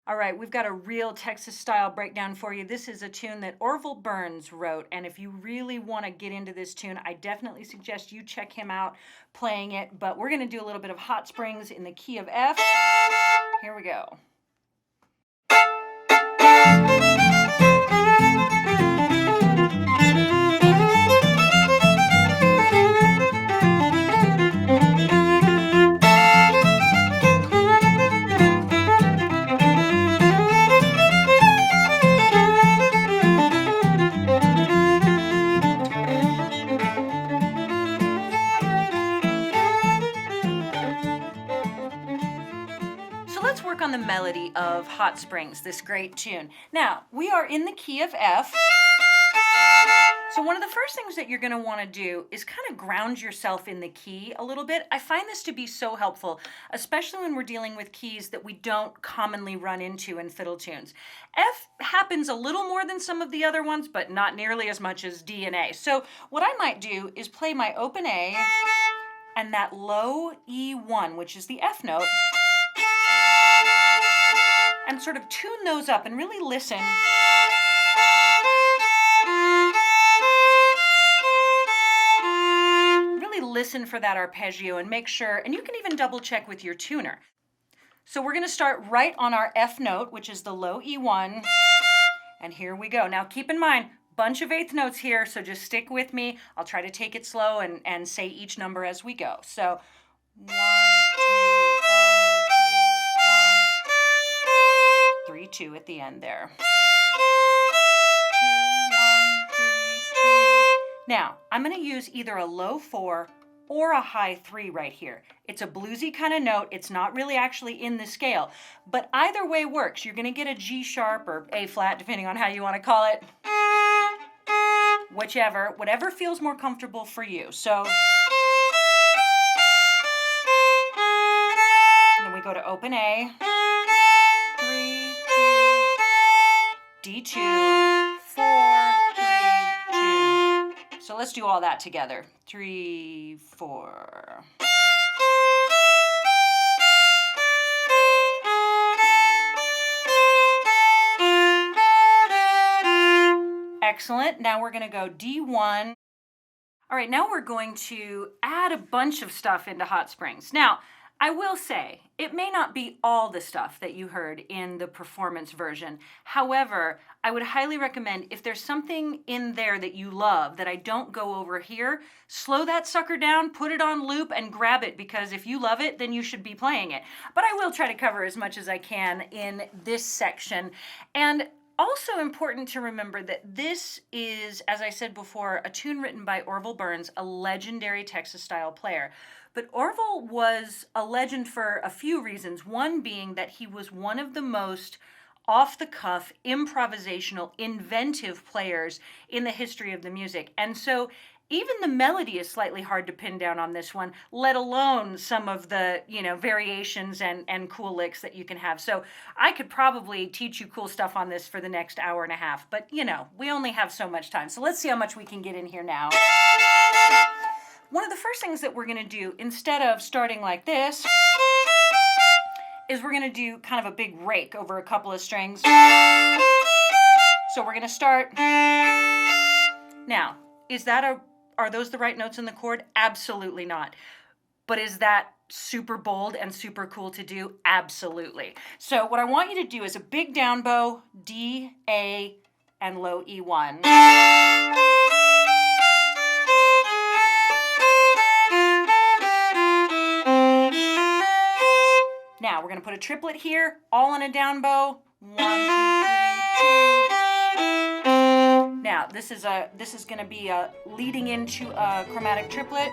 All right, we've got a real Texas style breakdown for you. This is a tune that Orville Burns wrote, and if you really want to get into this tune, I definitely suggest you check him out playing it. But we're going to do a little bit of Hot Springs in the key of F. Here we go. So let's work on the melody of Hot Springs, this great tune. Now, we are in the key of F. So one of the first things that you're going to want to do is kind of ground yourself in the key a little bit. I find this to be so helpful, especially when we're dealing with keys that we don't commonly run into in fiddle tunes. F happens a little more than some of the other ones, but not nearly as much as D and A. So what I might do is play my open A and that low E1, which is the F note, and sort of tune those up and really listen. Really listen for that arpeggio and make sure, and you can even double check with your tuner. So we're going to start right on our F note, which is the low E1, and here we go. Now keep in mind, bunch of eighth notes here, so just stick with me. I'll try to take it slow and say each number as we go. So 1, 2, 3, 2 at the end there. 2, 1, 3, 2. Now, I'm going to use either a low 4 or a high 3 right here. It's a bluesy kind of note. It's not really actually in the scale, but either way works. You're going to get a G sharp or A flat, depending on how you want to call it. Whichever, whatever feels more comfortable for you. So then we go to open A, 3, 2, D2, 4, 3, 2. So let's do all that together. 3, 4. Excellent. Now we're going to go D1. All right, now we're going to add a bunch of stuff into Hot Springs. Now, I will say, it may not be all the stuff that you heard in the performance version. However, I would highly recommend, if there's something in there that you love that I don't go over here, slow that sucker down, put it on loop, and grab it, because if you love it, then you should be playing it. But I will try to cover as much as I can in this section. And also important to remember that this is, as I said before, a tune written by Orville Burns, a legendary Texas-style player. But Orville was a legend for a few reasons, one being that he was one of the most off-the-cuff, improvisational, inventive players in the history of the music. And so even the melody is slightly hard to pin down on this one, let alone some of the, variations and cool licks that you can have. So I could probably teach you cool stuff on this for the next hour and a half, but we only have so much time. So let's see how much we can get in here now. One of the first things that we're going to do, instead of starting like this, is we're going to do kind of a big rake over a couple of strings. So we're going to start. Now, are those the right notes in the chord? Absolutely not. But is that super bold and super cool to do? Absolutely. So what I want you to do is a big down bow, D, A, and low E1. Now we're going to put a triplet here, all on a down bow. 1, 2, 3, 2. Now this is going to be a leading into a chromatic triplet.